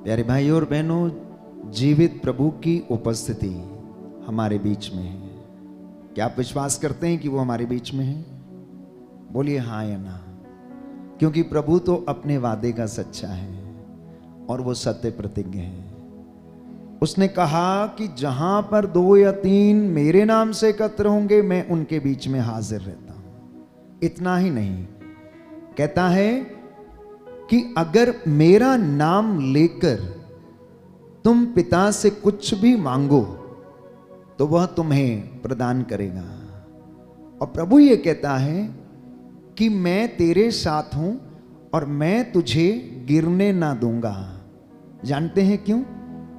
प्यारे भाइयों और बहनों, जीवित प्रभु की उपस्थिति हमारे बीच में है। क्या आप विश्वास करते हैं कि वो हमारे बीच में है? बोलिए हाँ या ना। क्योंकि प्रभु तो अपने वादे का सच्चा है और वो सत्य प्रतिज्ञ है। उसने कहा कि जहां पर 2 या 3 मेरे नाम से एकत्र होंगे, मैं उनके बीच में हाजिर रहता हूं। इतना ही नहीं, कहता है कि अगर मेरा नाम लेकर तुम पिता से कुछ भी मांगो तो वह तुम्हें प्रदान करेगा। और प्रभु ये कहता है कि मैं तेरे साथ हूं और मैं तुझे गिरने ना दूंगा। जानते हैं क्यों?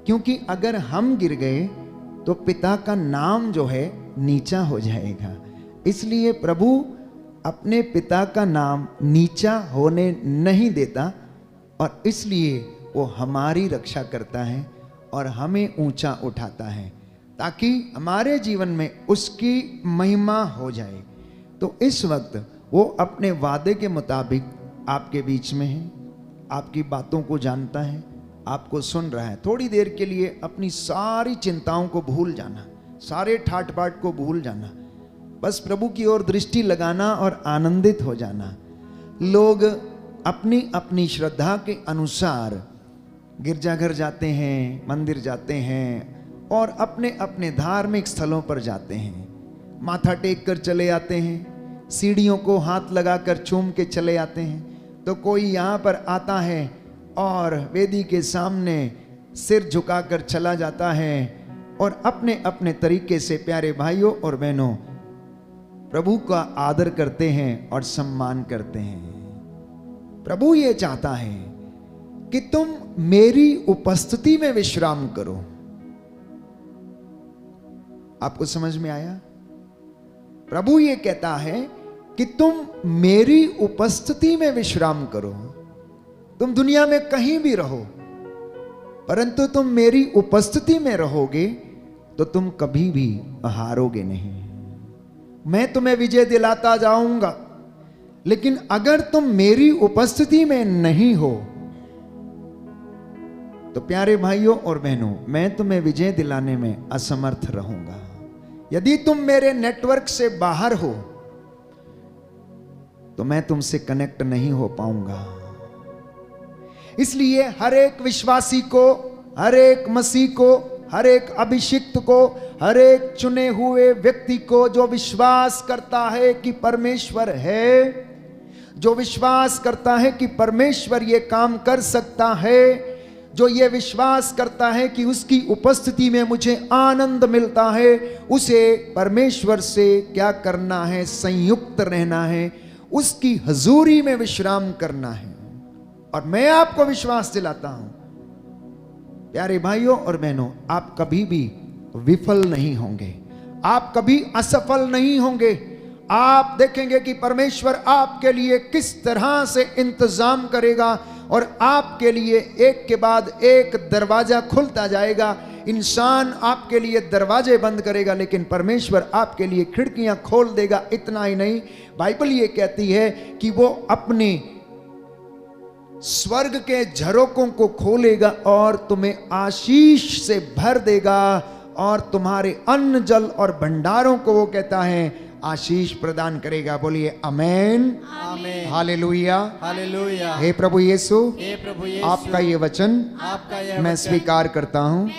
क्योंकि अगर हम गिर गए तो पिता का नाम जो है नीचा हो जाएगा। इसलिए प्रभु अपने पिता का नाम नीचा होने नहीं देता और इसलिए वो हमारी रक्षा करता है और हमें ऊंचा उठाता है ताकि हमारे जीवन में उसकी महिमा हो जाए। तो इस वक्त वो अपने वादे के मुताबिक आपके बीच में है, आपकी बातों को जानता है, आपको सुन रहा है। थोड़ी देर के लिए अपनी सारी चिंताओं को भूल जाना, सारे ठाट बाट को भूल जाना, बस प्रभु की ओर दृष्टि लगाना और आनंदित हो जाना। लोग अपनी अपनी श्रद्धा के अनुसार गिरजाघर जाते हैं, मंदिर जाते हैं और अपने अपने धार्मिक स्थलों पर जाते हैं, माथा टेक कर चले आते हैं, सीढ़ियों को हाथ लगाकर चूम के चले आते हैं। तो कोई यहाँ पर आता है और वेदी के सामने सिर झुकाकर चला जाता है और अपने अपने तरीके से प्यारे भाइयों और बहनों प्रभु का आदर करते हैं और सम्मान करते हैं। प्रभु ये चाहता है कि तुम मेरी उपस्थिति में विश्राम करो। आपको समझ में आया? प्रभु ये कहता है कि तुम मेरी उपस्थिति में विश्राम करो। तुम दुनिया में कहीं भी रहो, परंतु तुम मेरी उपस्थिति में रहोगे तो तुम कभी भी हारोगे नहीं। मैं तुम्हें विजय दिलाता जाऊंगा, लेकिन अगर तुम मेरी उपस्थिति में नहीं हो तो प्यारे भाइयों और बहनों, मैं तुम्हें विजय दिलाने में असमर्थ रहूंगा। यदि तुम मेरे नेटवर्क से बाहर हो तो मैं तुमसे कनेक्ट नहीं हो पाऊंगा। इसलिए हर एक विश्वासी को, हर एक मसीह को, हर एक अभिषिक्त को, हर एक चुने हुए व्यक्ति को जो विश्वास करता है कि परमेश्वर है, जो विश्वास करता है कि परमेश्वर ये काम कर सकता है, जो ये विश्वास करता है कि उसकी उपस्थिति में मुझे आनंद मिलता है, उसे परमेश्वर से क्या करना है? संयुक्त रहना है, उसकी हजूरी में विश्राम करना है। और मैं आपको विश्वास दिलाता हूं प्यारे भाइयों और बहनों, आप कभी भी विफल नहीं होंगे, आप कभी असफल नहीं होंगे। आप देखेंगे कि परमेश्वर आपके लिए किस तरह से इंतजाम करेगा और आपके लिए एक के बाद एक दरवाजा खुलता जाएगा। इंसान आपके लिए दरवाजे बंद करेगा, लेकिन परमेश्वर आपके लिए खिड़कियां खोल देगा। इतना ही नहीं, बाइबल ये कहती है कि वो अपने स्वर्ग के झरोकों को खोलेगा और तुम्हें आशीष से भर देगा और तुम्हारे अन्न जल और भंडारों को वो कहता है आशीष प्रदान करेगा। बोलिए आमेन, आमेन, हालेलुया, हालेलुया। हे प्रभु यीशु, हे प्रभु यीशु, आपका ये वचन मैं स्वीकार करता हूँ,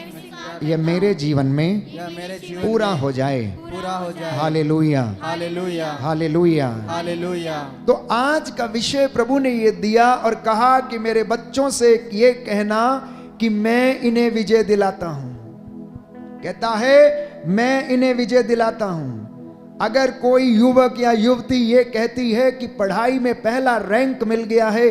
यह मेरे जीवन में यह मेरे जीवन पूरा में हो जाए। पूरा हो जाए। Hallelujah, hallelujah, hallelujah, hallelujah. तो आज का विषय प्रभु ने ये दिया और कहा कि मेरे बच्चों से ये कहना कि मैं इन्हें विजय दिलाता हूं। कहता है मैं इन्हें विजय दिलाता हूं। अगर कोई युवक या युवती ये कहती है कि पढ़ाई में पहला रैंक मिल गया है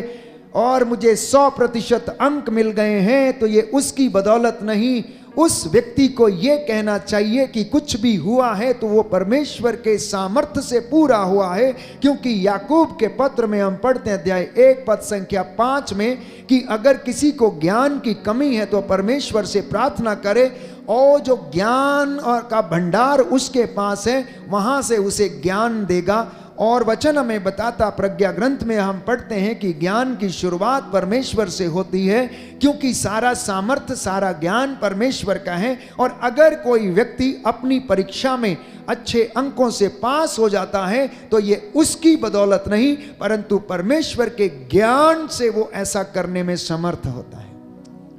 और मुझे 100% अंक मिल गए हैं, तो ये उसकी बदौलत नहीं, उस व्यक्ति को यह कहना चाहिए कि कुछ भी हुआ है तो वो परमेश्वर के सामर्थ्य से पूरा हुआ है। क्योंकि याकूब के पत्र में हम पढ़ते हैं अध्याय 1 पद संख्या 5 में कि अगर किसी को ज्ञान की कमी है तो परमेश्वर से प्रार्थना करे और जो ज्ञान और का भंडार उसके पास है वहां से उसे ज्ञान देगा और वचन हमें बताता, प्रज्ञा ग्रंथ में हम पढ़ते हैं कि ज्ञान की शुरुआत परमेश्वर से होती है, क्योंकि सारा सामर्थ्य, सारा ज्ञान परमेश्वर का है। और अगर कोई व्यक्ति अपनी परीक्षा में अच्छे अंकों से पास हो जाता है तो ये उसकी बदौलत नहीं, परंतु परमेश्वर के ज्ञान से वो ऐसा करने में समर्थ होता है।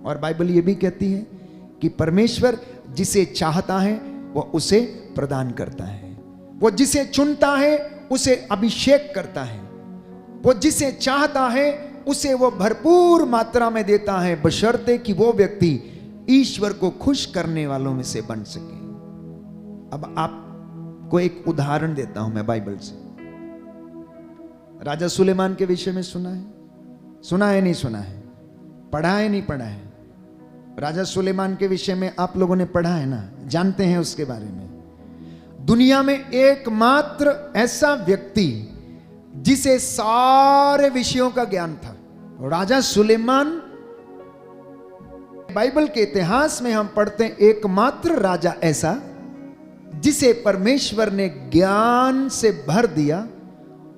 और बाइबल ये भी कहती है कि परमेश्वर जिसे चाहता है वो उसे प्रदान करता है, वो जिसे चुनता है उसे अभिषेक करता है, वो जिसे चाहता है उसे वो भरपूर मात्रा में देता है, बशर्ते कि वो व्यक्ति ईश्वर को खुश करने वालों में से बन सके। अब आपको एक उदाहरण देता हूं मैं बाइबल से। राजा सुलेमान के विषय में सुना है? सुना है नहीं सुना है? पढ़ा है नहीं पढ़ा है? राजा सुलेमान के विषय में आप लोगों ने पढ़ा है ना, जानते हैं उसके बारे में। दुनिया में एकमात्र ऐसा व्यक्ति जिसे सारे विषयों का ज्ञान था, राजा सुलेमान। बाइबल के इतिहास में हम पढ़ते हैं एकमात्र राजा ऐसा जिसे परमेश्वर ने ज्ञान से भर दिया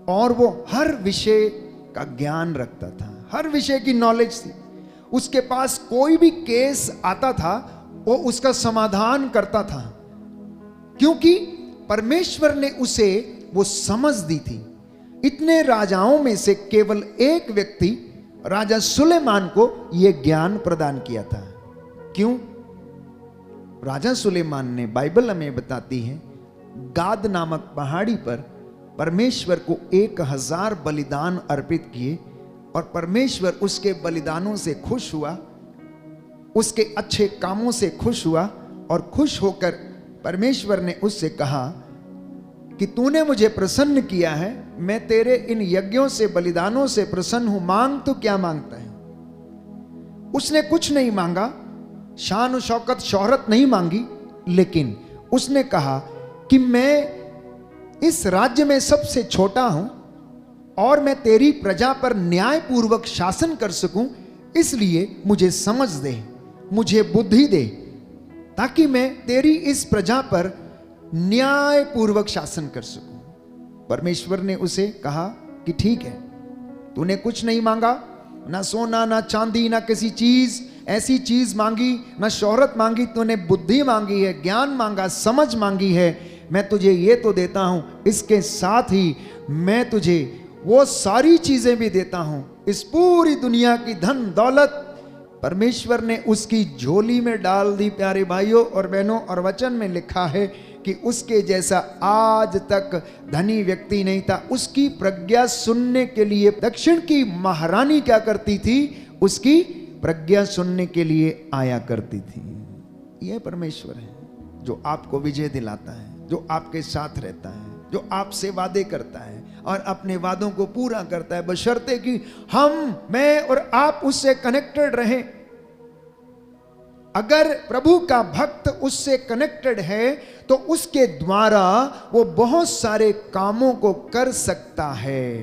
और वो हर विषय का ज्ञान रखता था, हर विषय की नॉलेज थी। उसके पास कोई भी केस आता था वो उसका समाधान करता था, क्योंकि परमेश्वर ने उसे वो समझ दी थी। इतने राजाओं में से केवल एक व्यक्ति राजा सुलेमान को यह ज्ञान प्रदान किया था। क्यों? राजा सुलेमान ने, बाइबल हमें बताती है, गाद नामक पहाड़ी पर परमेश्वर को 1000 बलिदान अर्पित किए और परमेश्वर उसके बलिदानों से खुश हुआ, उसके अच्छे कामों से खुश हुआ और खुश होकर परमेश्वर ने उससे कहा कि तूने मुझे प्रसन्न किया है, मैं तेरे इन यज्ञों से, बलिदानों से प्रसन्न हूं, मांग तो क्या मांगता है। उसने कुछ नहीं मांगा, शान शौकत शोहरत नहीं मांगी, लेकिन उसने कहा कि मैं इस राज्य में सबसे छोटा हूं और मैं तेरी प्रजा पर न्यायपूर्वक शासन कर सकूं, इसलिए मुझे समझ दे, मुझे बुद्धि दे, ताकि मैं तेरी इस प्रजा पर न्यायपूर्वक शासन कर सकूं। परमेश्वर ने उसे कहा कि ठीक है, तूने कुछ नहीं मांगा, ना सोना ना चांदी ना किसी चीज ऐसी चीज मांगी, ना शोहरत मांगी, तूने बुद्धि मांगी है, ज्ञान मांगा, समझ मांगी है, मैं तुझे ये तो देता हूं, इसके साथ ही मैं तुझे वो सारी चीजें भी देता हूं, इस पूरी दुनिया की धन दौलत परमेश्वर ने उसकी झोली में डाल दी। प्यारे भाइयों और बहनों, और वचन में लिखा है कि उसके जैसा आज तक धनी व्यक्ति नहीं था। उसकी प्रज्ञा सुनने के लिए दक्षिण की महारानी क्या करती थी? उसकी प्रज्ञा सुनने के लिए आया करती थी। यह परमेश्वर है जो आपको विजय दिलाता है, जो आपके साथ रहता है, जो आपसे वादे करता है और अपने वादों को पूरा करता है, बशर्ते कि हम, मैं और आप उससे कनेक्टेड रहें। अगर प्रभु का भक्त उससे कनेक्टेड है तो उसके द्वारा वो बहुत सारे कामों को कर सकता है।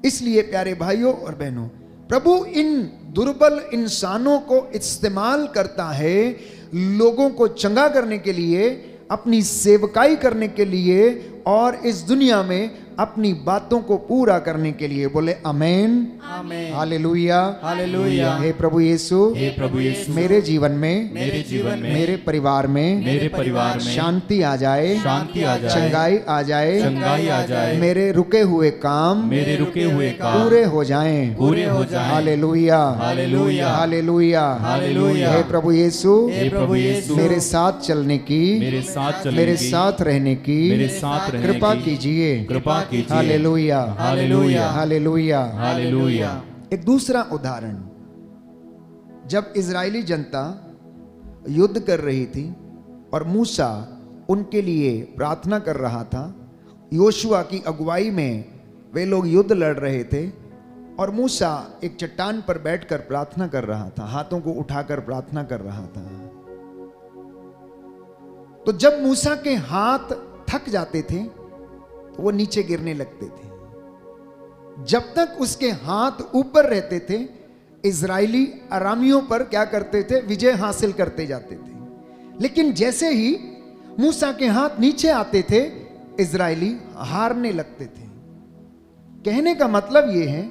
इसलिए प्यारे भाइयों और बहनों, प्रभु इन दुर्बल इंसानों को इस्तेमाल करता है लोगों को चंगा करने के लिए, अपनी सेवकाई करने के लिए और इस दुनिया में अपनी बातों को पूरा करने के लिए। बोले आमेन, आमेन, हालेलुया, हालेलुया। हे प्रभु यीशु, हे प्रभु यीशु, मेरे जीवन में, मेरे जीवन में, मेरे परिवार में, मेरे परिवार में शांति आ जाए, शांति आ जाए, चंगाई आ जाए, चंगाई आ जाए, मेरे रुके हुए काम, मेरे रुके हुए काम पूरे हो जाएं, पूरे हो जाएं। Hallelujah, hallelujah, hallelujah, hallelujah. हे प्रभु यीशु, हे प्रभु यीशु, मेरे साथ चलने की, मेरे साथ चलने मेरे की, साथ रहने की, मेरे साथ रहने कृपा की कीजिए, कृपा कीजिए। Hallelujah, hallelujah, hallelujah, hallelujah. एक दूसरा उदाहरण, जब इजरायली जनता युद्ध कर रही थी और मूसा उनके लिए प्रार्थना कर रहा था, योशुआ की अगुवाई में वे लोग युद्ध लड़ रहे थे और मूसा एक चट्टान पर बैठकर प्रार्थना कर रहा था, हाथों को उठाकर प्रार्थना कर रहा था। तो जब मूसा के हाथ थक जाते थे तो वो नीचे गिरने लगते थे। जब तक उसके हाथ ऊपर रहते थे, इजरायली अरामियों पर क्या करते थे? विजय हासिल करते जाते थे। लेकिन जैसे ही मूसा के हाथ नीचे आते थे, इजरायली हारने लगते थे। कहने का मतलब यह है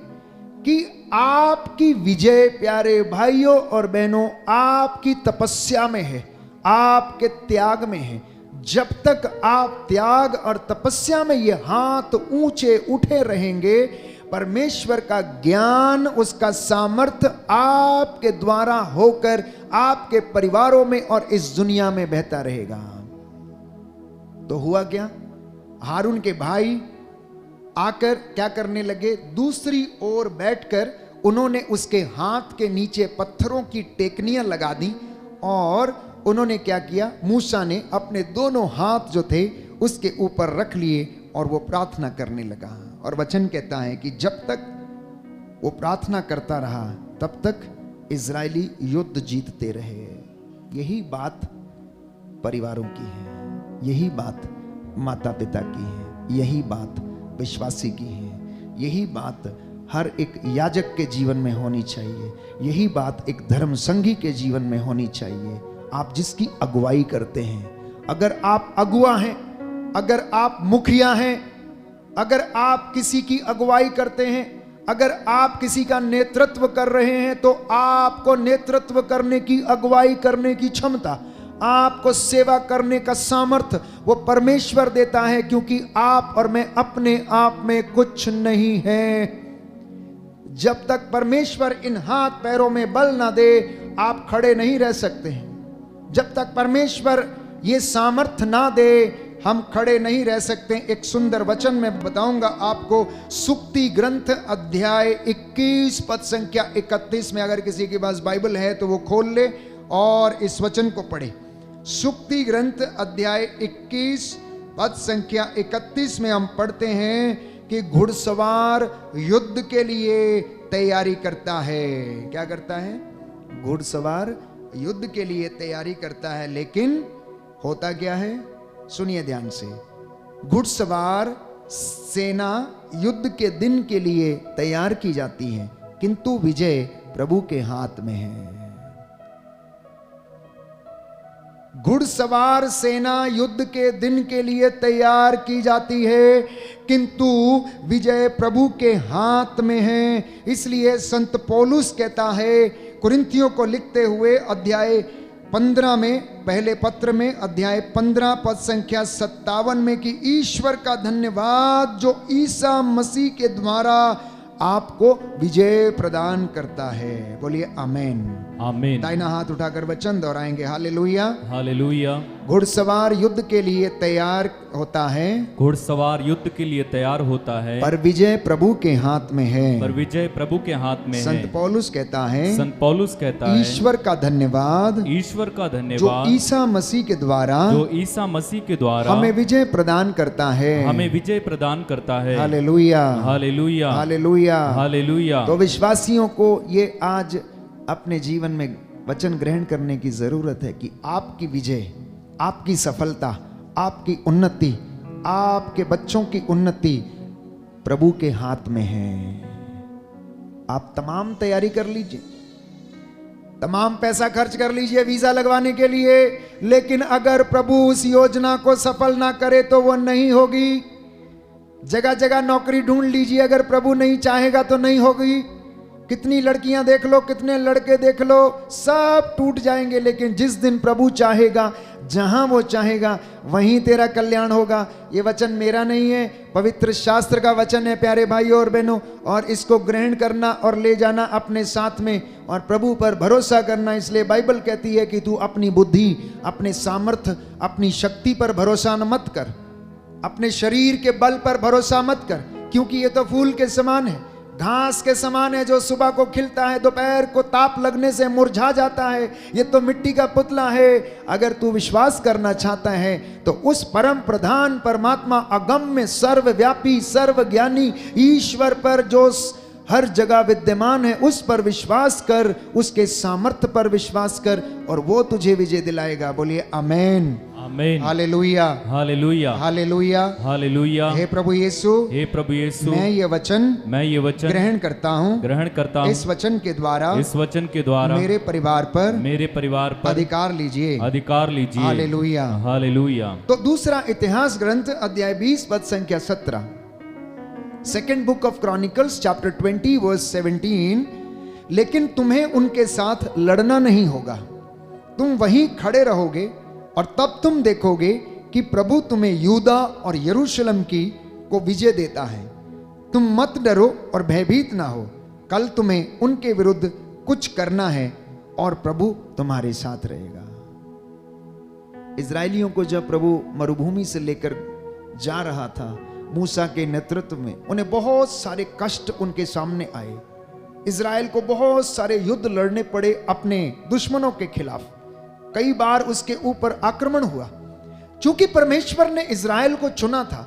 कि आपकी विजय प्यारे भाइयों और बहनों आपकी तपस्या में है, आपके त्याग में है। जब तक आप त्याग और तपस्या में ये हाथ ऊंचे उठे रहेंगे, परमेश्वर का ज्ञान, उसका सामर्थ्य आपके द्वारा होकर आपके परिवारों में और इस दुनिया में बहता रहेगा। तो हुआ क्या, हारून के भाई आकर क्या करने लगे, दूसरी ओर बैठकर उन्होंने उसके हाथ के नीचे पत्थरों की टेकनियां लगा दी और उन्होंने क्या किया, मूसा ने अपने दोनों हाथ जो थे उसके ऊपर रख लिए और वो प्रार्थना करने लगा। और वचन कहता है कि जब तक वो प्रार्थना करता रहा तब तक इजरायली युद्ध जीतते रहे। यही बात परिवारों की है, यही बात माता पिता की है, यही बात विश्वासी की है, यही बात हर एक याजक के जीवन में होनी चाहिए, यही बात एक धर्म संघी के जीवन में होनी चाहिए। आप जिसकी अगुवाई करते हैं, अगर आप अगुआ हैं, अगर आप मुखिया हैं, अगर आप किसी की अगुवाई करते हैं, अगर आप किसी का नेतृत्व कर रहे हैं, तो आपको नेतृत्व करने की, अगुवाई करने की क्षमता, आपको सेवा करने का सामर्थ्य वो परमेश्वर देता है, क्योंकि आप और मैं अपने आप में कुछ नहीं है। जब तक परमेश्वर इन हाथ पैरों में बल ना दे, आप खड़े नहीं रह सकते हैं। जब तक परमेश्वर ये सामर्थ्य ना दे, हम खड़े नहीं रह सकते। एक सुंदर वचन मैं बताऊंगा आपको, सुक्ति ग्रंथ अध्याय 21 पद संख्या 31 में, अगर किसी के पास बाइबल है तो वो खोल ले और इस वचन को पढ़े। सुक्ति ग्रंथ अध्याय 21 पद संख्या 31 में हम पढ़ते हैं कि घुड़सवार युद्ध के लिए तैयारी करता है। क्या करता है? घुड़सवार युद्ध के लिए तैयारी करता है, लेकिन होता क्या है? सुनिए ध्यान से। घुड़सवार सेना युद्ध के दिन के लिए तैयार की जाती है, किंतु विजय प्रभु के हाथ में है। घुड़सवार सेना युद्ध के दिन के लिए तैयार की जाती है, किंतु विजय प्रभु के हाथ में है। इसलिए संत पौलुस कहता है कुरिन्थियों को लिखते हुए अध्याय 15 में, पहले पत्र में अध्याय 15 पद संख्या 57 में, कि ईश्वर का धन्यवाद जो ईसा मसीह के द्वारा आपको विजय प्रदान करता है। बोलिए आमेन। आमीन। दाहिना हाथ उठाकर वचन दोहराएंगे, हालेलुया हालेलुया। घुड़सवार युद्ध के लिए तैयार होता है, घुड़सवार युद्ध के लिए तैयार होता है, पर विजय प्रभु के हाथ में है। पर विजय प्रभु के हाथ में है। संत पौलुस कहता है, संत पौलुस कहता है, ईश्वर का धन्यवाद, ईश्वर का जो धन्यवाद ईसा मसीह के द्वारा, जो ईसा मसीह के द्वारा हमें विजय प्रदान करता है। हमें विजय प्रदान करता है। Hallelujah hallelujah hallelujah hallelujah. तो विश्वासियों को ये आज अपने जीवन में वचन ग्रहण करने की जरूरत है कि आपकी विजय, आपकी सफलता, आपकी उन्नति, आपके बच्चों की उन्नति प्रभु के हाथ में है। आप तमाम तैयारी कर लीजिए, तमाम पैसा खर्च कर लीजिए वीजा लगवाने के लिए, लेकिन अगर प्रभु उस योजना को सफल ना करे तो वो नहीं होगी। जगह जगह नौकरी ढूंढ लीजिए, अगर प्रभु नहीं चाहेगा तो नहीं होगी। कितनी लड़कियां देख लो, कितने लड़के देख लो, सब टूट जाएंगे, लेकिन जिस दिन प्रभु चाहेगा, जहां वो चाहेगा वहीं तेरा कल्याण होगा। ये वचन मेरा नहीं है, पवित्र शास्त्र का वचन है प्यारे भाइयों और बहनों, और इसको ग्रहण करना और ले जाना अपने साथ में और प्रभु पर भरोसा करना। इसलिए बाइबल कहती है कि तू अपनी बुद्धि, अपने सामर्थ्य, अपनी शक्ति पर भरोसा मत कर, अपने शरीर के बल पर भरोसा मत कर, क्योंकि ये तो फूल के समान है, घास के समान है, जो सुबह को खिलता है, दोपहर को ताप लगने से मुरझा जाता है। ये तो मिट्टी का पुतला है। अगर तू विश्वास करना चाहता है तो उस परम प्रधान परमात्मा, अगम्य, सर्वव्यापी, सर्वज्ञानी ईश्वर पर, जो हर जगह विद्यमान है, उस पर विश्वास कर, उसके सामर्थ्य पर विश्वास कर, और वो तुझे विजय दिलाएगा। बोलिए आमेन आमीन। Hallelujah, hallelujah, hallelujah. हालेलुया। हे प्रभु यीशु, हे प्रभु यीशु, मैं ये वचन ग्रहण करता हूँ। इस वचन के द्वारा इस वचन के द्वारा मेरे परिवार पर अधिकार लीजिए। Hallelujah, hallelujah. तो दूसरा इतिहास ग्रंथ अध्याय 20 पद संख्या 17, second book of Chronicles chapter 20 verse 17। लेकिन तुम्हें उनके साथ लड़ना नहीं होगा, तुम वहीं खड़े रहोगे और तब तुम देखोगे कि प्रभु तुम्हें यूदा और यरूशलेम को विजय देता है। तुम मत डरो और भयभीत ना हो, कल तुम्हें उनके विरुद्ध कुछ करना है और प्रभु तुम्हारे साथ रहेगा। इजरायलियों को जब प्रभु मरुभूमि से लेकर जा रहा था मूसा के नेतृत्व में, उन्हें बहुत सारे कष्ट उनके सामने आए। इजराइल को बहुत सारे युद्ध लड़ने पड़े अपने दुश्मनों के खिलाफ। कई बार उसके ऊपर आक्रमण हुआ। क्योंकि परमेश्वर ने इजराइल को चुना था,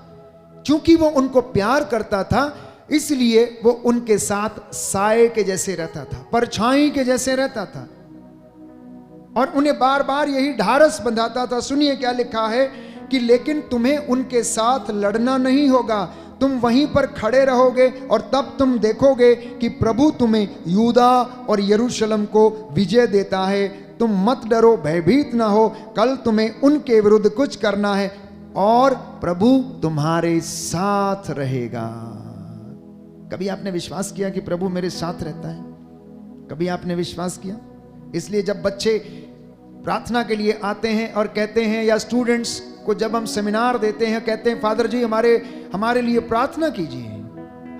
क्योंकि वो उनको प्यार करता था, इसलिए वो उनके साथ साए के जैसे रहता था, परछाई के जैसे रहता था और उन्हें बार बार यही ढारस बंधाता था। सुनिए क्या लिखा है कि लेकिन तुम्हें उनके साथ लड़ना नहीं होगा, तुम वहीं पर खड़े रहोगे और तब तुम देखोगे कि प्रभु तुम्हें यूदा और यरूशलेम को विजय देता है। तुम मत डरो, भयभीत ना हो, कल तुम्हें उनके विरुद्ध कुछ करना है और प्रभु तुम्हारे साथ रहेगा। कभी आपने विश्वास किया कि प्रभु मेरे साथ रहता है? कभी आपने विश्वास किया? इसलिए जब बच्चे प्रार्थना के लिए आते हैं और कहते हैं, या स्टूडेंट्स को जब हम सेमिनार देते हैं कहते हैं फादर जी हमारे लिए प्रार्थना कीजिए,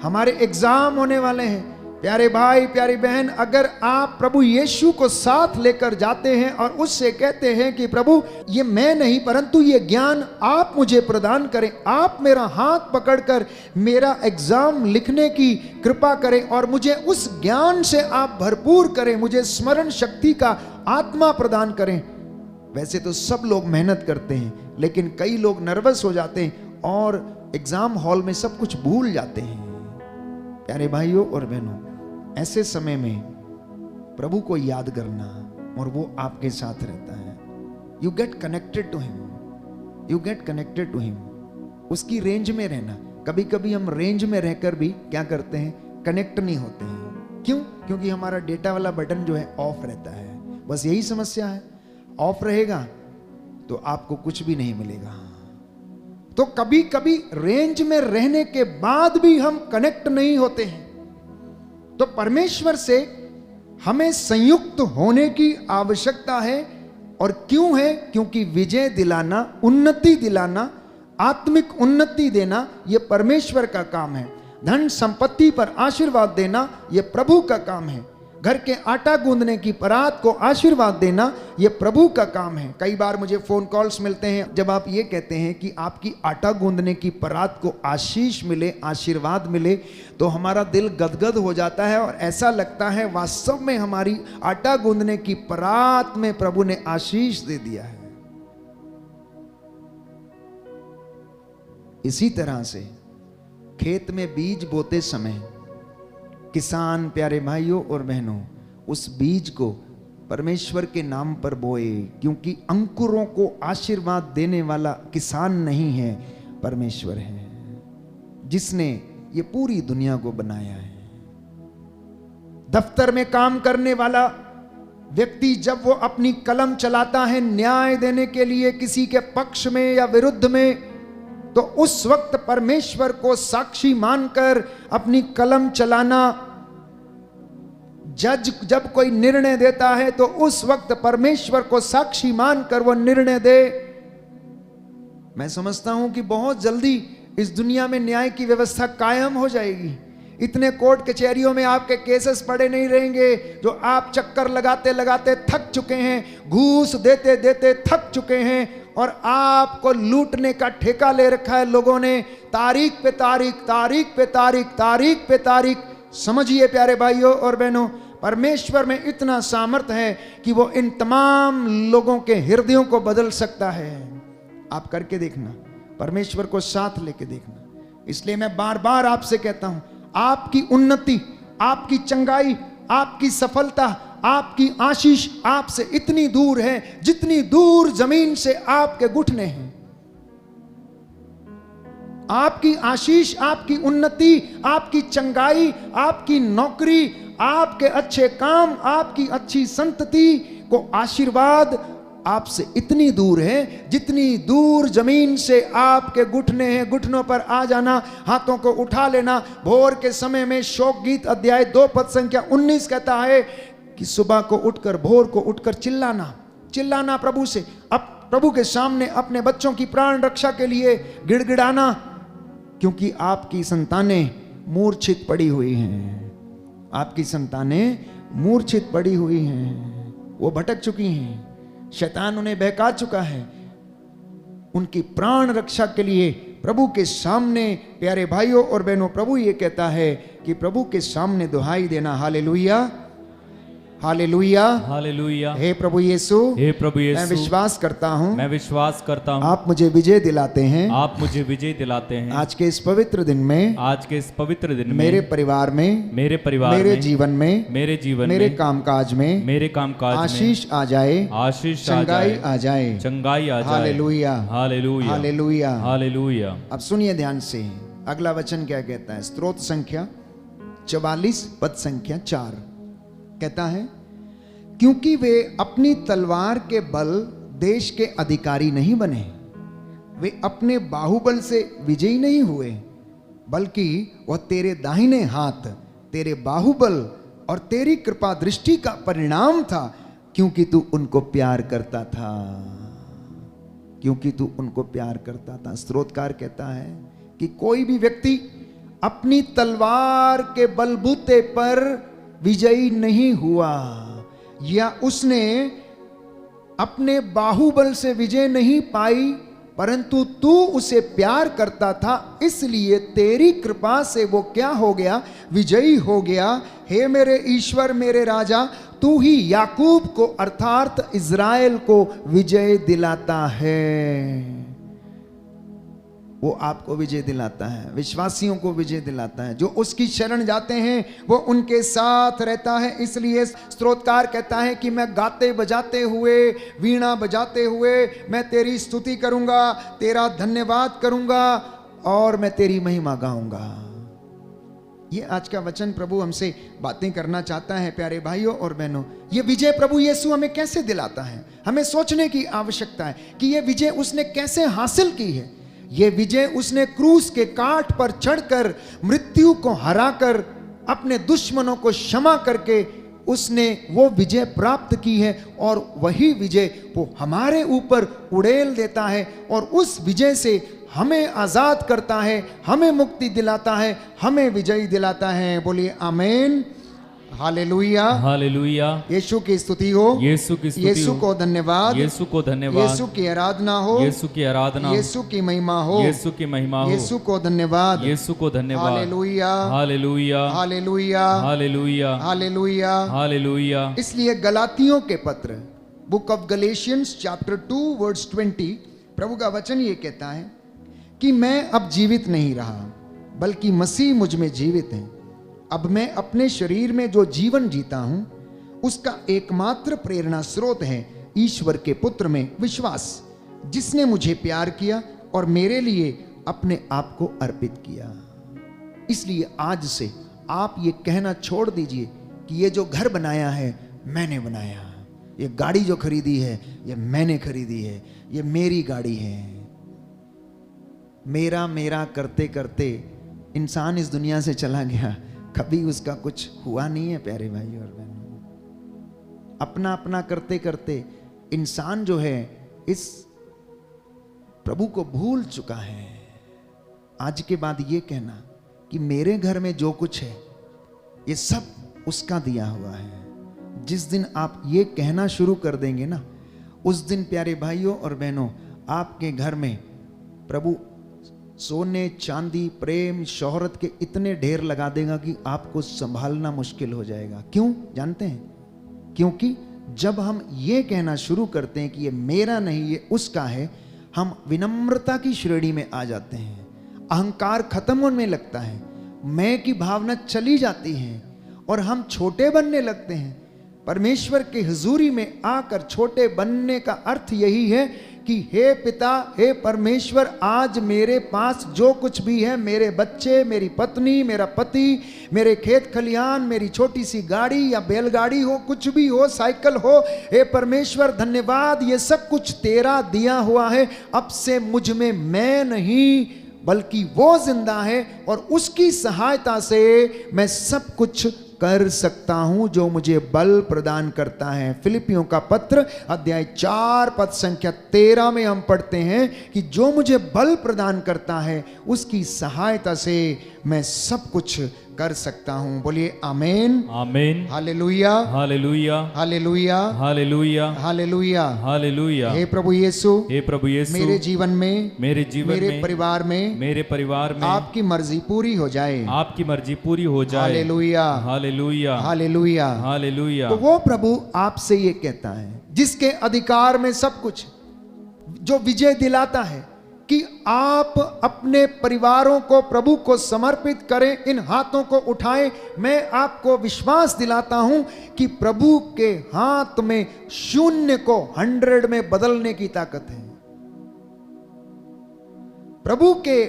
हमारे एग्जाम होने वाले हैं। प्यारे भाई प्यारी बहन, अगर आप प्रभु यीशु को साथ लेकर जाते हैं और उससे कहते हैं कि प्रभु ये मैं नहीं परंतु ये ज्ञान आप मुझे प्रदान करें, आप मेरा हाथ पकड़कर मेरा एग्जाम लिखने की कृपा करें और मुझे उस ज्ञान से आप भरपूर करें, मुझे स्मरण शक्ति का आत्मा प्रदान करें। वैसे तो सब लोग मेहनत करते हैं, लेकिन कई लोग नर्वस हो जाते हैं और एग्जाम हॉल में सब कुछ भूल जाते हैं। प्यारे भाइयों और बहनों, ऐसे समय में प्रभु को याद करना और वो आपके साथ रहता है। You get connected to him, you get connected to him. उसकी रेंज में रहना। कभी कभी हम रेंज में रहकर भी क्या करते हैं, कनेक्ट नहीं होते हैं। क्यों? क्योंकि हमारा डेटा वाला बटन जो है ऑफ रहता है। बस यही समस्या है। ऑफ रहेगा तो आपको कुछ भी नहीं मिलेगा। तो कभी कभी रेंज में रहने के बाद भी हम कनेक्ट नहीं होते हैं। तो परमेश्वर से हमें संयुक्त होने की आवश्यकता है। और क्यों है? क्योंकि विजय दिलाना, उन्नति दिलाना, आत्मिक उन्नति देना यह परमेश्वर का काम है। धन संपत्ति पर आशीर्वाद देना यह प्रभु का काम है। घर के आटा गूंदने की परात को आशीर्वाद देना यह प्रभु का काम है। कई बार मुझे फोन कॉल्स मिलते हैं जब आप ये कहते हैं कि आपकी आटा गूंदने की परात को आशीष मिले, आशीर्वाद मिले, तो हमारा दिल गदगद हो जाता है और ऐसा लगता है वास्तव में हमारी आटा गूंदने की परात में प्रभु ने आशीष दे दिया है। इसी तरह से खेत में बीज बोते समय किसान प्यारे भाइयों और बहनों उस बीज को परमेश्वर के नाम पर बोए, क्योंकि अंकुरों को आशीर्वाद देने वाला किसान नहीं है, परमेश्वर है जिसने ये पूरी दुनिया को बनाया है। दफ्तर में काम करने वाला व्यक्ति जब वो अपनी कलम चलाता है न्याय देने के लिए किसी के पक्ष में या विरुद्ध में, तो उस वक्त परमेश्वर को साक्षी मानकर अपनी कलम चलाना। जज जब कोई निर्णय देता है तो उस वक्त परमेश्वर को साक्षी मानकर वो निर्णय दे। मैं समझता हूं कि बहुत जल्दी इस दुनिया में न्याय की व्यवस्था कायम हो जाएगी। इतने कोर्ट कचहरियों में आपके केसेस पड़े नहीं रहेंगे जो आप चक्कर लगाते लगाते थक चुके हैं, घूस देते देते थक चुके हैं और आपको लूटने का ठेका ले रखा है लोगों ने। तारीख पे तारीख, तारीख पे तारीख, तारीख पे तारीख। समझिए प्यारे भाइयों और बहनों, परमेश्वर में इतना सामर्थ्य है कि वो इन तमाम लोगों के हृदयों को बदल सकता है। आप करके देखना, परमेश्वर को साथ लेके देखना। इसलिए मैं बार बार आपसे कहता हूं, आपकी उन्नति, आपकी चंगाई, आपकी सफलता, आपकी आशीष आपसे इतनी दूर है जितनी दूर जमीन से आपके घुटने हैं। आपकी आशीष, आपकी उन्नति, आपकी चंगाई, आपकी नौकरी, आपके अच्छे काम, आपकी अच्छी संतति को आशीर्वाद आपसे इतनी दूर है जितनी दूर जमीन से आपके घुटने हैं। घुटनों पर आ जाना, हाथों को उठा लेना। भोर के समय में शोक गीत अध्याय 2 पद संख्या 19 कहता है कि सुबह को उठकर, भोर को उठकर चिल्लाना प्रभु से, अब प्रभु के सामने अपने बच्चों की प्राण रक्षा के लिए गिड़गिड़ाना, क्योंकि आपकी संतानें मूर्छित पड़ी हुई हैं। आपकी संतानें मूर्छित पड़ी हुई हैं, वो भटक चुकी हैं, शैतान उन्हें बहका चुका है। उनकी प्राण रक्षा के लिए प्रभु के सामने, प्यारे भाइयों और बहनों, प्रभु ये कहता है कि प्रभु के सामने दुहाई देना। Hallelujah, hallelujah, hallelujah. हे प्रभु यीशु, हे प्रभु यीशु, मैं विश्वास करता हूँ, मैं विश्वास करता हूँ, आप मुझे विजय दिलाते हैं। आप मुझे विजय दिलाते हैं। आज के इस पवित्र दिन में, आज के इस पवित्र दिन में मेरे परिवार में, मेरे परिवार मेरे में, जीवन में, मेरे जीवन मेरे में, कामकाज में, मेरे कामकाज में आशीष आ जाए, आशीष चंगाई आ जाए, चंगाई आ जाए। Hallelujah, hallelujah, hallelujah, hallelujah. अब सुनिए ध्यान से, अगला वचन क्या कहता है। स्तोत्र संख्या 44 पद संख्या 4 कहता है, क्योंकि वे अपनी तलवार के बल देश के अधिकारी नहीं बने, वे अपने बाहुबल से विजयी नहीं हुए, बल्कि वह तेरे दाहिने हाथ, तेरे बाहुबल और तेरी कृपा दृष्टि का परिणाम था, क्योंकि तू उनको प्यार करता था, क्योंकि तू उनको प्यार करता था। स्तोत्रकार कहता है कि कोई भी व्यक्ति अपनी तलवार के बलबूते पर विजयी नहीं हुआ, या उसने अपने बाहुबल से विजय नहीं पाई, परंतु तू उसे प्यार करता था, इसलिए तेरी कृपा से वो क्या हो गया, विजयी हो गया। हे मेरे ईश्वर, मेरे राजा, तू ही याकूब को अर्थात इज़राइल को विजय दिलाता है। वो आपको विजय दिलाता है, विश्वासियों को विजय दिलाता है। जो उसकी शरण जाते हैं वो उनके साथ रहता है। इसलिए स्तोत्रकार कहता है कि मैं गाते बजाते हुए, वीणा बजाते हुए मैं तेरी स्तुति करूंगा, तेरा धन्यवाद करूंगा और मैं तेरी महिमा गाऊंगा। ये आज का वचन प्रभु हमसे बातें करना चाहता है। प्यारे भाइयों और बहनों, ये विजय प्रभु यीशु हमें कैसे दिलाता है, हमें सोचने की आवश्यकता है कि ये विजय उसने कैसे हासिल की है। ये विजय उसने क्रूस के काठ पर चढ़कर, मृत्यु को हराकर, अपने दुश्मनों को क्षमा करके उसने वो विजय प्राप्त की है, और वही विजय वो हमारे ऊपर उड़ेल देता है और उस विजय से हमें आजाद करता है, हमें मुक्ति दिलाता है, हमें विजयी दिलाता है। बोलिए आमीन, हालेलुया, हालेलुया। यीशु की स्तुति हो, यीशु की स्तुति यीशु हो, को धन्यवाद, यीशु को धन्यवाद, यीशु की आराधना हो, यीशु की आराधना, यीशु की महिमा हो, यीशु की महिमा हो, यीशु को धन्यवाद, यीशु को धन्यवाद। Hallelujah, hallelujah, hallelujah, hallelujah, hallelujah, hallelujah. इसलिए गलातियों के पत्र, book of Galatians chapter 2 verse 20, प्रभु का वचन ये कहता है कि मैं अब जीवित नहीं रहा, बल्कि मसीह मुझ में जीवित है। अब मैं अपने शरीर में जो जीवन जीता हूं, उसका एकमात्र प्रेरणा स्रोत है ईश्वर के पुत्र में विश्वास, जिसने मुझे प्यार किया और मेरे लिए अपने आप को अर्पित किया। इसलिए आज से आप ये कहना छोड़ दीजिए कि ये जो घर बनाया है मैंने बनाया, ये गाड़ी जो खरीदी है ये मैंने खरीदी है, ये मेरी गाड़ी है। मेरा मेरा करते करते इंसान इस दुनिया से चला गया, कभी उसका कुछ हुआ नहीं है। प्यारे भाई और बहनों, अपना अपना करते करते इंसान जो है इस प्रभु को भूल चुका है। आज के बाद ये कहना कि मेरे घर में जो कुछ है ये सब उसका दिया हुआ है, जिस दिन आप ये कहना शुरू कर देंगे ना, उस दिन प्यारे भाइयों और बहनों, आपके घर में प्रभु सोने, चांदी, प्रेम, शोहरत के इतने ढेर लगा देगा कि आपको संभालना मुश्किल हो जाएगा। क्यों जानते हैं? क्योंकि जब हम ये कहना शुरू करते हैं कि ये मेरा नहीं ये उसका है, हम विनम्रता की श्रेणी में आ जाते हैं, अहंकार खत्म होने लगता है, मैं की भावना चली जाती है और हम छोटे बनने लगते हैं। परमेश्वर के हुजूरी में आकर छोटे बनने का अर्थ यही है कि हे पिता, हे परमेश्वर, आज मेरे पास जो कुछ भी है, मेरे बच्चे, मेरी पत्नी, मेरा पति, मेरे खेत खलिहान, मेरी छोटी सी गाड़ी या बैलगाड़ी हो, कुछ भी हो, साइकिल हो, हे परमेश्वर धन्यवाद, ये सब कुछ तेरा दिया हुआ है। अब से मुझ में मैं नहीं बल्कि वो जिंदा है और उसकी सहायता से मैं सब कुछ कर सकता हूं जो मुझे बल प्रदान करता है। फिलिपियों का पत्र अध्याय 4 पद संख्या 13 में हम पढ़ते हैं कि जो मुझे बल प्रदान करता है उसकी सहायता से मैं सब कुछ कर सकता हूं। बोलिए आमीन, आमीन, hallelujah, hallelujah, hallelujah, hallelujah, hallelujah, hallelujah. हे प्रभु यीशु, हे प्रभु यीशु, मेरे जीवन में, मेरे परिवार में, मेरे परिवार में आपकी मर्जी पूरी हो जाए, आपकी मर्जी पूरी हो जाए। Hallelujah, hallelujah, hallelujah, hallelujah. तो वो प्रभु आपसे ये कहता है जिसके अधिकार में सब कुछ, जो विजय दिलाता है, कि आप अपने परिवारों को प्रभु को समर्पित करें, इन हाथों को उठाएं। मैं आपको विश्वास दिलाता हूं कि प्रभु के हाथ में शून्य को 100 में बदलने की ताकत है। प्रभु के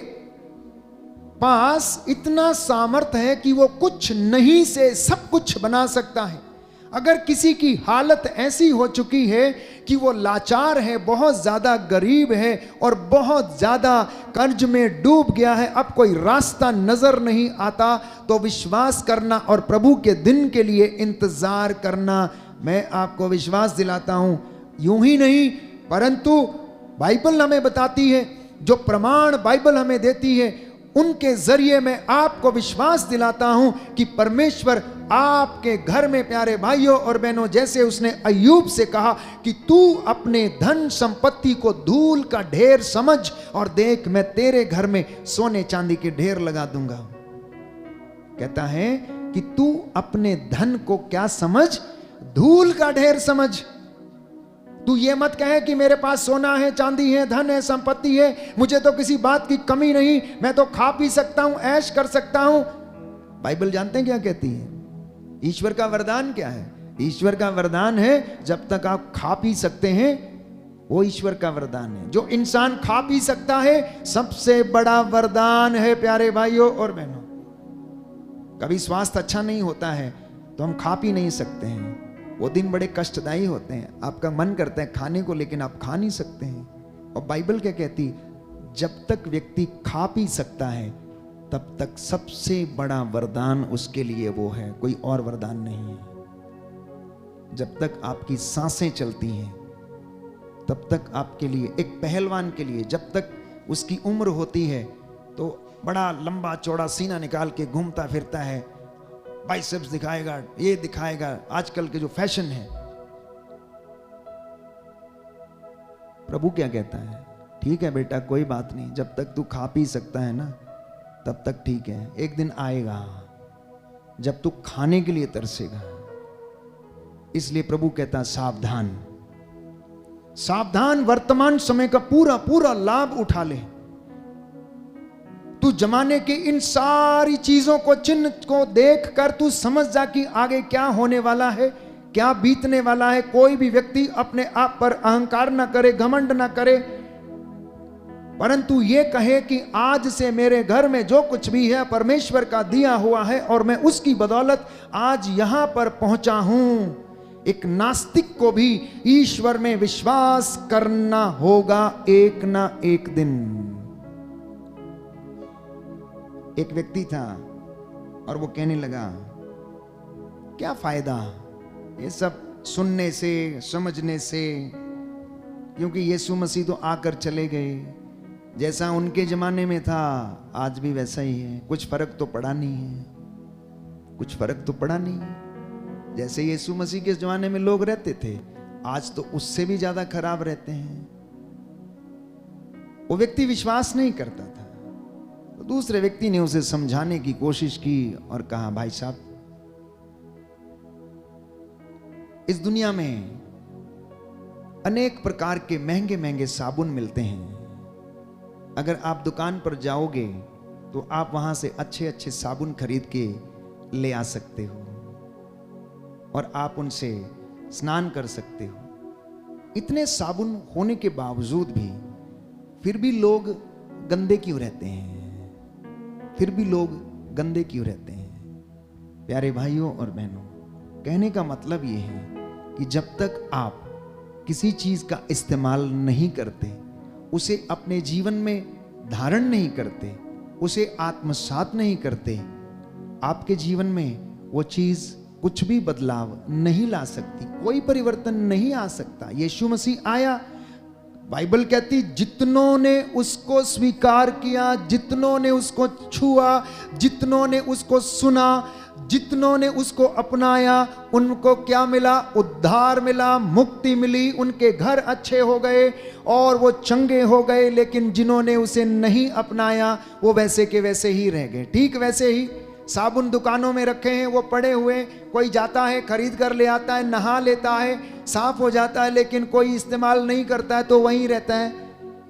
पास इतना सामर्थ है कि वो कुछ नहीं से सब कुछ बना सकता है। अगर किसी की हालत ऐसी हो चुकी है कि वो लाचार है, बहुत ज्यादा गरीब है और बहुत ज्यादा कर्ज में डूब गया है, अब कोई रास्ता नजर नहीं आता, तो विश्वास करना और प्रभु के दिन के लिए इंतजार करना। मैं आपको विश्वास दिलाता हूं, यूं ही नहीं परंतु बाइबल हमें बताती है, जो प्रमाण बाइबल हमें देती है उनके जरिए मैं आपको विश्वास दिलाता हूं कि परमेश्वर आपके घर में, प्यारे भाइयों और बहनों, जैसे उसने अय्यूब से कहा कि तू अपने धन संपत्ति को धूल का ढेर समझ और देख मैं तेरे घर में सोने चांदी के ढेर लगा दूंगा। कहता है कि तू अपने धन को क्या समझ, धूल का ढेर समझ। तू ये मत कहे कि मेरे पास सोना है, चांदी है, धन है, संपत्ति है, मुझे तो किसी बात की कमी नहीं, मैं तो खा पी सकता हूं, ऐश कर सकता हूं। बाइबल जानते हैं क्या कहती है? ईश्वर का वरदान क्या है? ईश्वर का वरदान है जब तक आप खा पी सकते हैं, वो ईश्वर का वरदान है। जो इंसान खा पी सकता है सबसे बड़ा वरदान है, प्यारे भाइयों और बहनों। कभी स्वास्थ्य अच्छा नहीं होता है तो हम खा पी नहीं सकते हैं, वो दिन बड़े कष्टदायी होते हैं। आपका मन करता है खाने को लेकिन आप खा नहीं सकते हैं। और बाइबल क्या कहती? जब तक व्यक्ति खा पी सकता है तब तक सबसे बड़ा वरदान उसके लिए वो है, कोई और वरदान नहीं है। जब तक आपकी सांसें चलती हैं तब तक आपके लिए, एक पहलवान के लिए जब तक उसकी उम्र होती है तो बड़ा लंबा चौड़ा सीना निकाल के घूमता फिरता है, बाइसेप्स दिखाएगा, ये दिखाएगा, आजकल के जो फैशन है। प्रभु क्या कहता है? ठीक है बेटा, कोई बात नहीं, जब तक तू खा पी सकता है ना तब तक ठीक है। एक दिन आएगा जब तू खाने के लिए तरसेगा। इसलिए प्रभु कहता सावधान, सावधान, वर्तमान समय का पूरा पूरा लाभ उठा ले। तू जमाने की इन सारी चीजों को, चिन्ह को देख कर तू समझ जा कि आगे क्या होने वाला है, क्या बीतने वाला है। कोई भी व्यक्ति अपने आप पर अहंकार ना करे, घमंड ना करे, परंतु ये कहे कि आज से मेरे घर में जो कुछ भी है परमेश्वर का दिया हुआ है और मैं उसकी बदौलत आज यहां पर पहुंचा हूं। एक नास्तिक को भी ईश्वर में विश्वास करना होगा एक ना एक दिन। एक व्यक्ति था और वो कहने लगा, क्या फायदा ये सब सुनने से, समझने से, क्योंकि यीशु मसीह तो आकर चले गए, जैसा उनके जमाने में था आज भी वैसा ही है, कुछ फर्क तो पड़ा नहीं है, कुछ फर्क तो पड़ा नहीं है। जैसे यीशु मसीह के जमाने में लोग रहते थे आज तो उससे भी ज्यादा खराब रहते हैं। वो व्यक्ति विश्वास नहीं करता था, तो दूसरे व्यक्ति ने उसे समझाने की कोशिश की और कहा, भाई साहब, इस दुनिया में अनेक प्रकार के महंगे महंगे साबुन मिलते हैं। अगर आप दुकान पर जाओगे तो आप वहां से अच्छे अच्छे साबुन खरीद के ले आ सकते हो। और आप उनसे स्नान कर सकते हो। इतने साबुन होने के बावजूद भी फिर भी लोग गंदे क्यों रहते हैं? फिर भी लोग गंदे क्यों रहते हैं? प्यारे भाइयों और बहनों, कहने का मतलब ये है कि जब तक आप किसी चीज का इस्तेमाल नहीं करते, उसे अपने जीवन में धारण नहीं करते, उसे आत्मसात नहीं करते, आपके जीवन में वो चीज कुछ भी बदलाव नहीं ला सकती, कोई परिवर्तन नहीं आ सकता। यीशु मसीह आया, बाइबल कहती जितनों ने उसको स्वीकार किया, जितनों ने उसको छुआ, जितनों ने उसको सुना, जितनों ने उसको अपनाया, उनको क्या मिला? उद्धार मिला, मुक्ति मिली, उनके घर अच्छे हो गए और वो चंगे हो गए। लेकिन जिन्होंने उसे नहीं अपनाया वो वैसे के वैसे ही रह गए। ठीक वैसे ही साबुन दुकानों में रखे हैं, वो पड़े हुए, कोई जाता है खरीद कर ले आता है, नहा लेता है, साफ हो जाता है, लेकिन कोई इस्तेमाल नहीं करता है तो वहीं रहता है।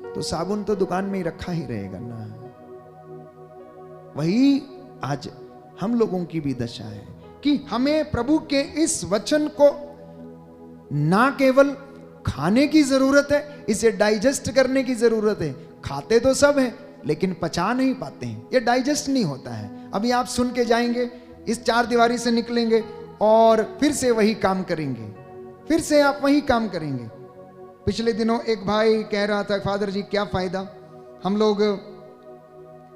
तो साबुन तो दुकान में ही रखा ही रहेगा ना। वही आज हम लोगों की भी दशा है कि हमें प्रभु के इस वचन को ना केवल खाने की जरूरत है, इसे डाइजेस्ट करने की जरूरत है। खाते तो सब हैं लेकिन पचा नहीं पाते हैं, ये डाइजेस्ट नहीं होता है। अभी आप सुन के जाएंगे, इस चार दीवारी से निकलेंगे और फिर से वही काम करेंगे, फिर से आप वही काम करेंगे। पिछले दिनों एक भाई कह रहा था, फादर जी क्या फायदा, हम लोग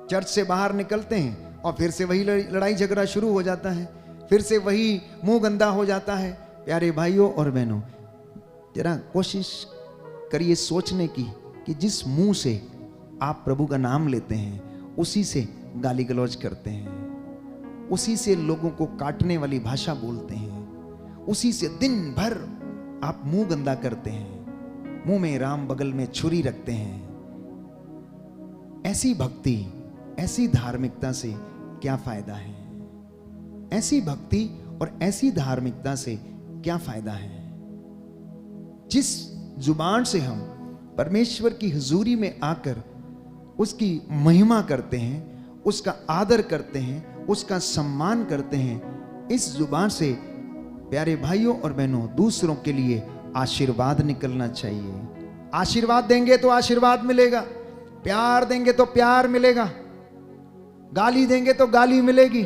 चर्च से बाहर निकलते हैं और फिर से वही लड़ाई झगड़ा शुरू हो जाता है, फिर से वही मुंह गंदा हो जाता है। प्यारे भाइयों और बहनों, जरा कोशिश करिए सोचने की कि जिस मुंह से आप प्रभु का नाम लेते हैं उसी से गाली गलौज करते हैं, उसी से लोगों को काटने वाली भाषा बोलते हैं, उसी से दिन भर आप मुंह गंदा करते हैं, मुंह में राम बगल में छुरी रखते हैं। ऐसी भक्ति, ऐसी धार्मिकता से क्या फायदा है? ऐसी भक्ति और ऐसी धार्मिकता से क्या फायदा है? जिस जुबान से हम परमेश्वर की हुजूरी में आकर उसकी महिमा करते हैं, उसका आदर करते हैं, उसका सम्मान करते हैं, इस जुबान से प्यारे भाइयों और बहनों दूसरों के लिए आशीर्वाद निकलना चाहिए। आशीर्वाद देंगे तो आशीर्वाद मिलेगा, प्यार देंगे तो प्यार मिलेगा, गाली देंगे तो गाली मिलेगी,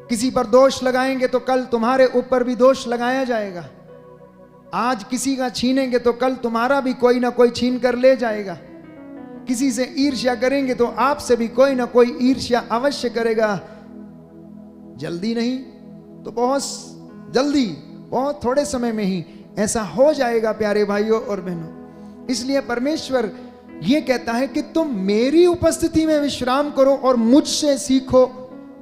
किसी पर दोष लगाएंगे तो कल तुम्हारे ऊपर भी दोष लगाया जाएगा। आज किसी का छीनेंगे तो कल तुम्हारा भी कोई ना कोई छीन कर ले जाएगा। किसी से ईर्ष्या करेंगे तो आपसे भी कोई ना कोई ईर्ष्या अवश्य करेगा। जल्दी नहीं तो बहुत जल्दी, बहुत थोड़े समय में ही ऐसा हो जाएगा प्यारे भाइयों और बहनों। इसलिए परमेश्वर ये कहता है कि तुम मेरी उपस्थिति में विश्राम करो और मुझसे सीखो,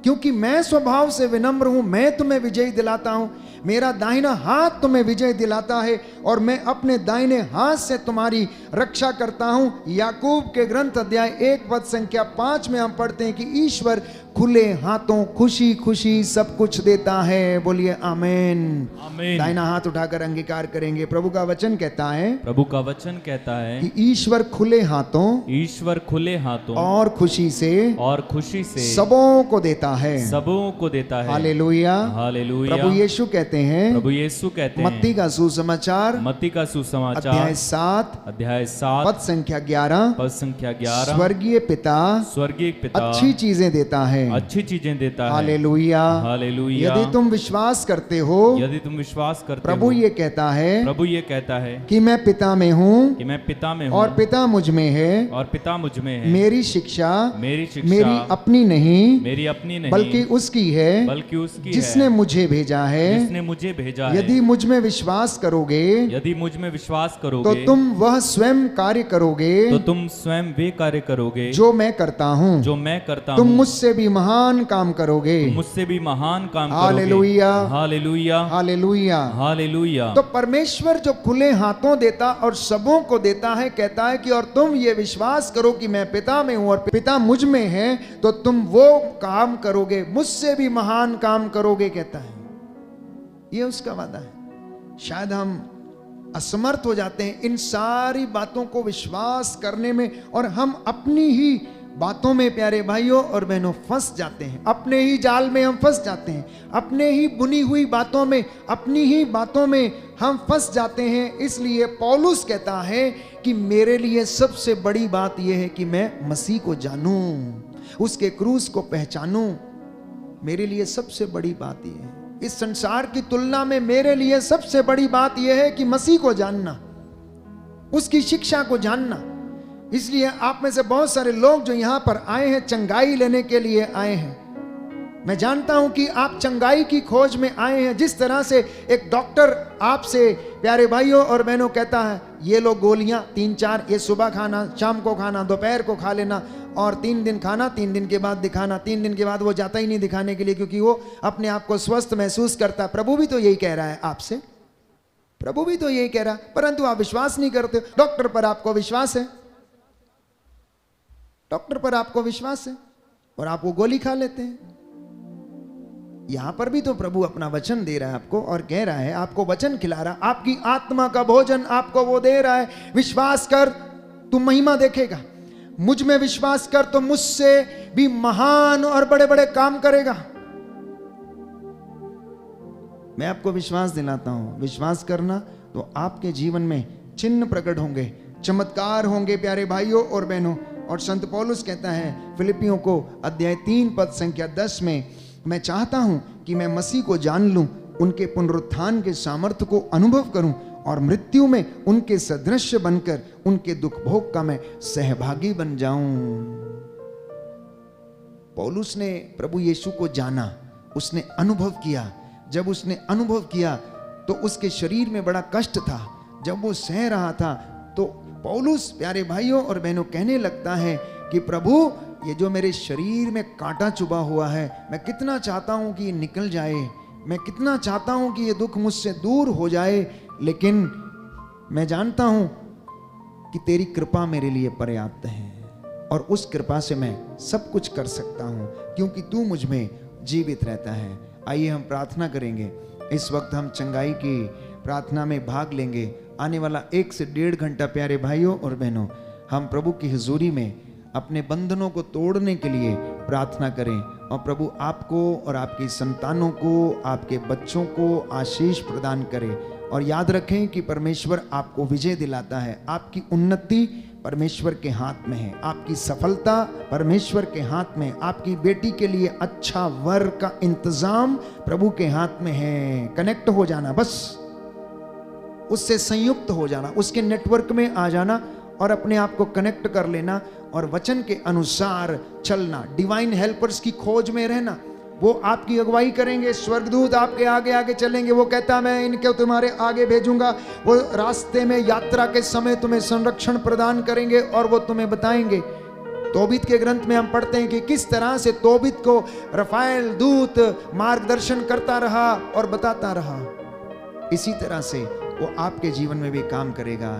क्योंकि मैं स्वभाव से विनम्र हूं, मैं तुम्हें विजय दिलाता हूं। मेरा दाहिना हाथ तुम्हें विजय दिलाता है और मैं अपने दाहिने हाथ से तुम्हारी रक्षा करता हूं। याकूब के ग्रंथ अध्याय 1 पद संख्या 5 में हम पढ़ते हैं कि ईश्वर खुले हाथों खुशी खुशी सब कुछ देता है। बोलिए आमीन। आमीन। दाहिना हाथ उठाकर अंगीकार करेंगे। प्रभु का वचन कहता है, प्रभु का वचन कहता है कि ईश्वर खुले हाथों, ईश्वर खुले हाथों और खुशी से सबों को देता है, सबों को देता है। Hallelujah, hallelujah. प्रभु यीशु कहते हैं, प्रभु यीशु कहते हैं, मत्ती का सुसमाचार, मत्ती का सुसमाचार अध्याय 7 पद संख्या 11, स्वर्गीय पिता अच्छी चीजें देता है, अच्छी चीजें देता है। Hallelujah, hallelujah. यदि तुम विश्वास करते हो, यदि तुम विश्वास करते प्रभु हो, ये कहता है, प्रभु ये कहता है कि मैं पिता में हूँ, कि मैं पिता में हूँ और पिता मुझ में है, और पिता मुझ में है। मेरी शिक्षा मेरी अपनी नहीं, मेरी अपनी नहीं, बल्कि उसकी है, बल्कि उसकी जिसने है, मुझे भेजा है। जिसने मुझे भेजा है। यदि मुझ में विश्वास करोगे, यदि मुझ में विश्वास तो करोगे, तुम वह स्वयं कार्य करोगे, तो तुम स्वयं वे कार्य करोगे जो मैं करता हूँ, जो मैं करता तुम हूँ। मुझसे भी महान काम करोगे, तुम मुझसे भी महान काम करोगे। Hallelujah, hallelujah, hallelujah, hallelujah. तो परमेश्वर जो खुले हाथों देता और सबों को देता है, कहता है कि और तुम ये विश्वास करो कि मैं पिता में हूं और पिता मुझ में है, तो तुम वो काम करोगे, मुझसे भी महान काम करोगे, कहता है। ये उसका वादा है। शायद हम असमर्थ हो जाते हैं इन सारी बातों को विश्वास करने में, और हम अपनी ही बातों में प्यारे भाइयों और बहनों फंस जाते हैं, अपने ही जाल में हम फंस जाते हैं, अपने ही बुनी हुई बातों में, अपनी ही बातों में हम फंस जाते हैं। इसलिए पौलुस कहता है कि मेरे लिए सबसे बड़ी बात यह है कि मैं मसीह को जानूं, उसके क्रूस को पहचानूं। मेरे लिए सबसे बड़ी बात यह है, इस संसार की तुलना में मेरे लिए सबसे बड़ी बात यह है कि मसीह को जानना, उसकी शिक्षा को जानना। इसलिए आप में से बहुत सारे लोग जो यहां पर आए हैं चंगाई लेने के लिए आए हैं, मैं जानता हूं कि आप चंगाई की खोज में आए हैं। जिस तरह से एक डॉक्टर आपसे प्यारे भाइयों और बहनों कहता है ये लो गोलियां 3-4, ये सुबह खाना, शाम को खाना, दोपहर को खा लेना, और 3 दिन खाना, 3 दिन के बाद दिखाना। 3 दिन के बाद वो जाता ही नहीं दिखाने के लिए, क्योंकि वो अपने आप को स्वस्थ महसूस करता। प्रभु भी तो यही कह रहा है आपसे, प्रभु भी तो यही कह रहा है, परंतु आप विश्वास नहीं करते। डॉक्टर पर आपको विश्वास है, डॉक्टर पर आपको विश्वास है, और आप वो गोली खा लेते हैं। यहां पर भी तो प्रभु अपना वचन दे रहा है आपको, और कह रहा है, आपको वचन खिला रहा, आपकी आत्मा का भोजन आपको वो दे रहा है। विश्वास कर तू महिमा देखेगा, मुझ में विश्वास कर तो मुझसे भी महान और बड़े बड़े काम करेगा। मैं आपको विश्वास दिलाता हूं, विश्वास करना तो आपके जीवन में चिन्ह प्रकट होंगे, चमत्कार होंगे प्यारे भाइयों और बहनों। और संत पौलुस कहता है फिलिपियों को अध्याय 3 पद संख्या 10 में, मैं चाहता हूं कि मैं मसीह को जान लूं, उनके पुनरुत्थान के सामर्थ्य को अनुभव करूं, और मृत्यु में उनके सदृश बनकर उनके दुख भोग का मैं सहभागी बन जाऊं। पौलुस ने प्रभु यीशु को जाना, उसने अनुभव किया। जब उसने अनुभव किया तो उसके शरीर में बड़ा कष्ट था। जब वो सह रहा था तो पौलुस प्यारे भाइयों और बहनों कहने लगता है कि प्रभु ये जो मेरे शरीर में कांटा चुभा हुआ है, मैं कितना चाहता हूं कि ये निकल जाए, मैं कितना चाहता हूं कि ये दुख मुझसे दूर हो जाए, लेकिन मैं जानता हूं कि तेरी कृपा मेरे लिए पर्याप्त है, और उस कृपा से मैं सब कुछ कर सकता हूं क्योंकि तू मुझ में जीवित रहता है। आइए हम प्रार्थना करेंगे। इस वक्त हम चंगाई की प्रार्थना में भाग लेंगे। आने वाला 1 से 1.5 घंटा प्यारे भाइयों और बहनों हम प्रभु की हुजूरी में अपने बंधनों को तोड़ने के लिए प्रार्थना करें, और प्रभु आपको और आपकी संतानों को, आपके बच्चों को आशीष प्रदान करे। और याद रखें कि परमेश्वर आपको विजय दिलाता है। आपकी उन्नति परमेश्वर के हाथ में है, आपकी सफलता परमेश्वर के हाथ में, आपकी बेटी के लिए अच्छा वर का इंतजाम प्रभु के हाथ में है। कनेक्ट हो जाना, बस उससे संयुक्त हो जाना, उसके नेटवर्क में आ जाना और अपने आप को कनेक्ट कर लेना और वचन के अनुसार चलना। डिवाइन हेल्पर्स की खोज में रहना, वो आपकी अगुवाई करेंगे। स्वर्गदूत आपके आगे आगे चलेंगे। वो कहता मैं इनके तुम्हारे आगे भेजूंगा। वो रास्ते में यात्रा के समय तुम्हें संरक्षण प्रदान करेंगे और वो तुम्हें बताएंगे। तोबित के ग्रंथ में हम पढ़ते हैं कि किस तरह से तोबित को रफाएल दूत मार्गदर्शन करता रहा और बताता रहा। इसी तरह से वो आपके जीवन में भी काम करेगा।